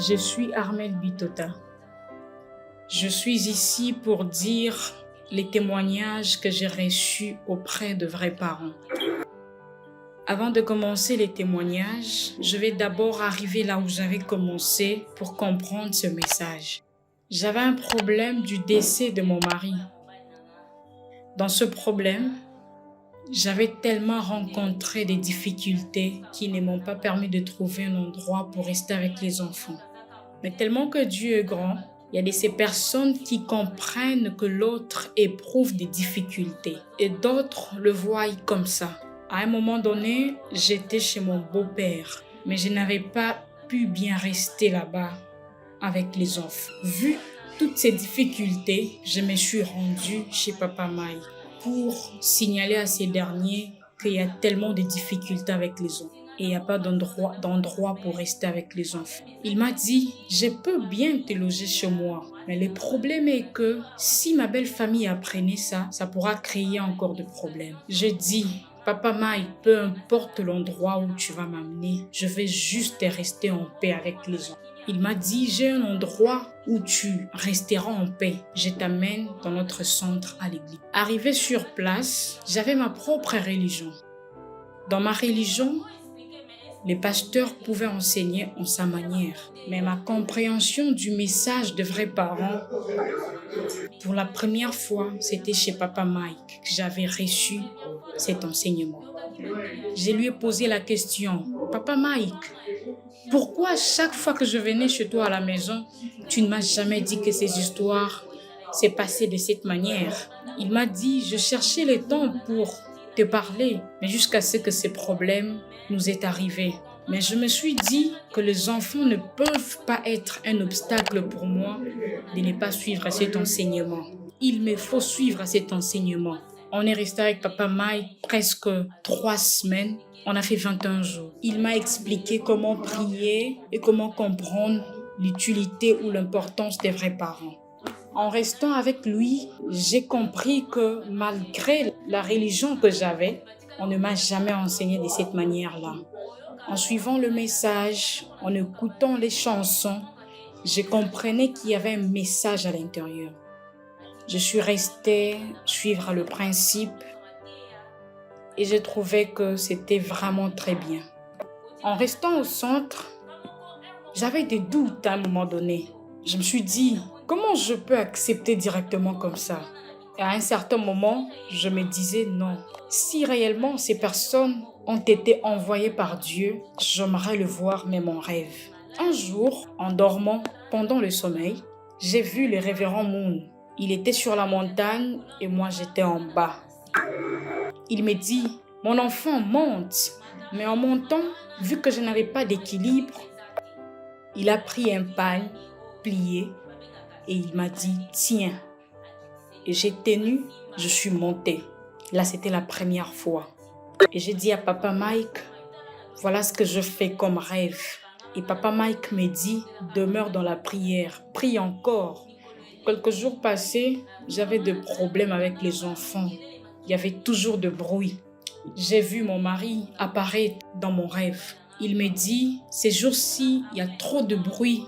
Je suis Armelle Bitota. Je suis ici pour dire les témoignages que j'ai reçus auprès de vrais parents. Avant de commencer les témoignages, je vais d'abord arriver là où j'avais commencé pour comprendre ce message. J'avais un problème du décès de mon mari. Dans ce problème, j'avais tellement rencontré des difficultés qui ne m'ont pas permis de trouver un endroit pour rester avec les enfants. Mais tellement que Dieu est grand, il y a de ces personnes qui comprennent que l'autre éprouve des difficultés et d'autres le voient comme ça. À un moment donné, j'étais chez mon beau-père, mais je n'avais pas pu bien rester là-bas avec les enfants. Vu toutes ces difficultés, je me suis rendue chez Papa Maï pour signaler à ces derniers qu'il y a tellement de difficultés avec les enfants et il n'y a pas d'endroit pour rester avec les enfants. Il m'a dit, je peux bien te loger chez moi, mais le problème est que si ma belle famille apprenait ça, ça pourra créer encore de problèmes. Je dis, Papa Maï, peu importe l'endroit où tu vas m'amener, je vais juste rester en paix avec les enfants. Il m'a dit, j'ai un endroit où tu resteras en paix. Je t'amène dans notre centre à l'église. Arrivé sur place, j'avais ma propre religion. Dans ma religion, les pasteurs pouvaient enseigner en sa manière. Mais ma compréhension du message de vrais parents, pour la première fois, c'était chez Papa Mike que j'avais reçu cet enseignement. Je lui ai posé la question, Papa Mike, pourquoi chaque fois que je venais chez toi à la maison, tu ne m'as jamais dit que ces histoires s'est passées de cette manière? Il m'a dit, je cherchais le temps pour te parler, mais jusqu'à ce que ces problèmes nous aient arrivés. Mais je me suis dit que les enfants ne peuvent pas être un obstacle pour moi de ne pas suivre cet enseignement. Il me faut suivre cet enseignement. On est resté avec Papa Mike presque 3 semaines. On a fait 21 jours. Il m'a expliqué comment prier et comment comprendre l'utilité ou l'importance des vrais parents. En restant avec lui, j'ai compris que malgré la religion que j'avais, on ne m'a jamais enseigné de cette manière-là. En suivant le message, en écoutant les chansons, je comprenais qu'il y avait un message à l'intérieur. Je suis restée suivre le principe et j'ai trouvé que c'était vraiment très bien. En restant au centre, j'avais des doutes à un moment donné. Je me suis dit, comment je peux accepter directement comme ça? Et à un certain moment, je me disais non. Si réellement ces personnes ont été envoyées par Dieu, j'aimerais le voir même en rêve. Un jour, en dormant pendant le sommeil, j'ai vu le révérend Moon. Il était sur la montagne et moi j'étais en bas. Il me dit, mon enfant monte. Mais en montant, vu que je n'avais pas d'équilibre, il a pris un pagne plié et il m'a dit, tiens. Et j'ai tenu, je suis montée. Là, c'était la première fois. Et j'ai dit à Papa Mike, voilà ce que je fais comme rêve. Et Papa Mike me dit, demeure dans la prière, prie encore. Quelques jours passés, j'avais des problèmes avec les enfants. Il y avait toujours de bruit. J'ai vu mon mari apparaître dans mon rêve. Il me dit, ces jours-ci, il y a trop de bruit,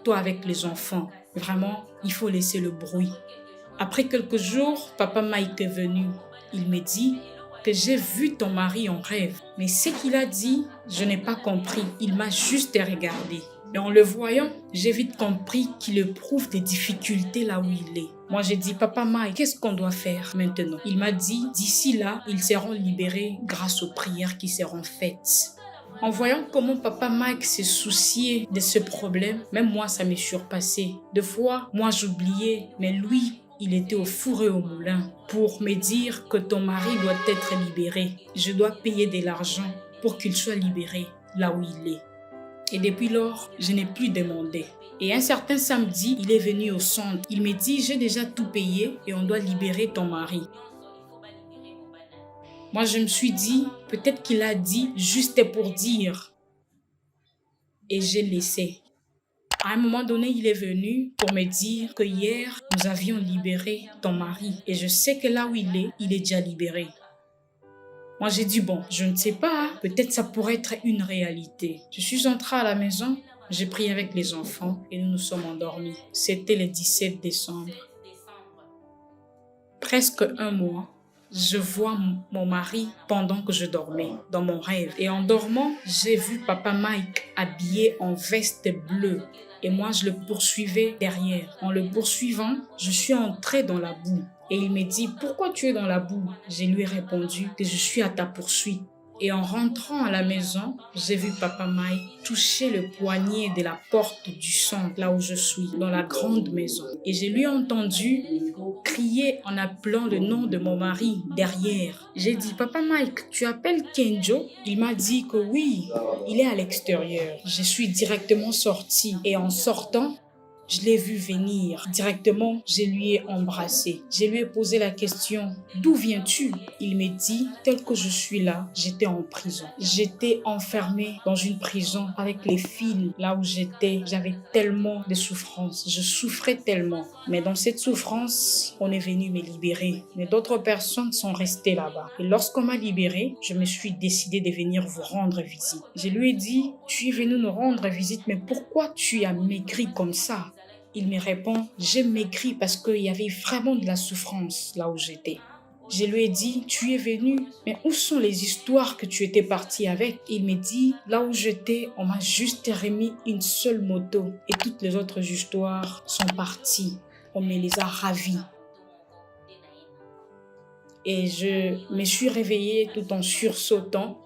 toi avec les enfants. Vraiment, il faut laisser le bruit. Après quelques jours, Papa Mike est venu. Il me dit que j'ai vu ton mari en rêve. Mais ce qu'il a dit, je n'ai pas compris. Il m'a juste regardé. Et en le voyant, j'ai vite compris qu'il éprouve des difficultés là où il est. Moi, j'ai dit, Papa Mike, qu'est-ce qu'on doit faire maintenant? Il m'a dit, d'ici là, ils seront libérés grâce aux prières qui seront faites. En voyant comment Papa Mike s'est soucié de ce problème, même moi, ça m'est surpassé. Des fois, moi, j'oubliais, mais lui, il était au four et au moulin pour me dire que ton mari doit être libéré. Je dois payer de l'argent pour qu'il soit libéré là où il est. Et depuis lors, je n'ai plus demandé. Et un certain samedi, il est venu au centre. Il me dit, j'ai déjà tout payé et on doit libérer ton mari. Moi, je me suis dit, peut-être qu'il a dit juste pour dire. Et j'ai laissé. À un moment donné, il est venu pour me dire que hier, nous avions libéré ton mari. Et je sais que là où il est déjà libéré. Moi, j'ai dit, bon, je ne sais pas, peut-être ça pourrait être une réalité. Je suis entrée à la maison, J'ai prié avec les enfants et nous nous sommes endormis. C'était le 17 décembre. Presque un mois, je vois mon mari pendant que je dormais, dans mon rêve. Et en dormant, j'ai vu Papa Mike habillé en veste bleue. Et moi, je le poursuivais derrière. En le poursuivant, je suis entrée dans la boue. Et il me dit, pourquoi tu es dans la boue? Je lui ai répondu que je suis à ta poursuite. Et en rentrant à la maison, j'ai vu Papa Mike toucher le poignet de la porte du centre, là où je suis, dans la grande maison. Et je lui ai entendu crier en appelant le nom de mon mari derrière. J'ai dit, Papa Mike, tu appelles Kenjo? Il m'a dit que oui, il est à l'extérieur. Je suis directement sortie et en sortant, je l'ai vu venir. Directement, je lui ai embrassé. Je lui ai posé la question, d'où viens-tu? Il me dit, tel que je suis là, j'étais en prison. J'étais enfermée dans une prison avec les fils. Là où j'étais, j'avais tellement de souffrance. Je souffrais tellement. Mais dans cette souffrance, on est venu me libérer. Mais d'autres personnes sont restées là-bas. Et lorsqu'on m'a libérée, je me suis décidée de venir vous rendre visite. Je lui ai dit, tu es venu nous rendre visite, mais pourquoi tu as maigri comme ça? Il me répond, j'ai maigri parce qu'il y avait vraiment de la souffrance là où j'étais. Je lui ai dit, tu es venu, mais où sont les histoires que tu étais parti avec? Il me dit, là où j'étais, on m'a juste remis une seule moto et toutes les autres histoires sont parties. On me les a ravies. Et je me suis réveillée tout en sursautant.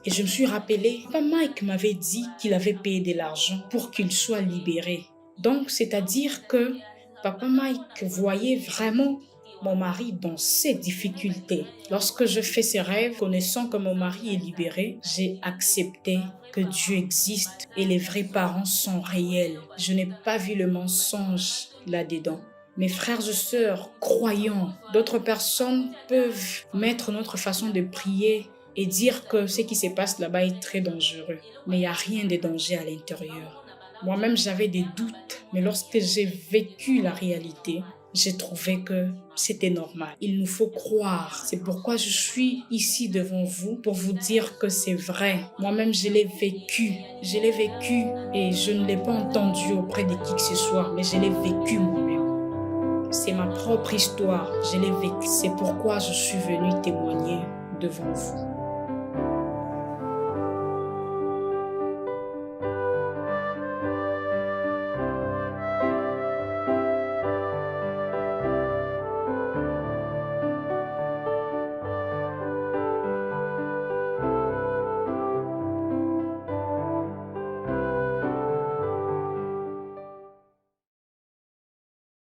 Et je me suis rappelé, Papa Mike m'avait dit qu'il avait payé de l'argent pour qu'il soit libéré. Donc, c'est-à-dire que Papa Mike voyait vraiment mon mari dans ses difficultés. Lorsque je fais ces rêves, connaissant que mon mari est libéré, j'ai accepté que Dieu existe et les vrais parents sont réels. Je n'ai pas vu le mensonge là-dedans. Mes frères et sœurs, croyants, d'autres personnes peuvent mettre notre façon de prier et dire que ce qui se passe là-bas est très dangereux. Mais il n'y a rien de danger à l'intérieur. Moi-même, j'avais des doutes, mais lorsque j'ai vécu la réalité, j'ai trouvé que c'était normal. Il nous faut croire. C'est pourquoi je suis ici devant vous pour vous dire que c'est vrai. Moi-même, je l'ai vécu. Je l'ai vécu et je ne l'ai pas entendu auprès de qui que ce soit, mais je l'ai vécu moi-même. C'est ma propre histoire. Je l'ai vécu. C'est pourquoi je suis venue témoigner devant vous.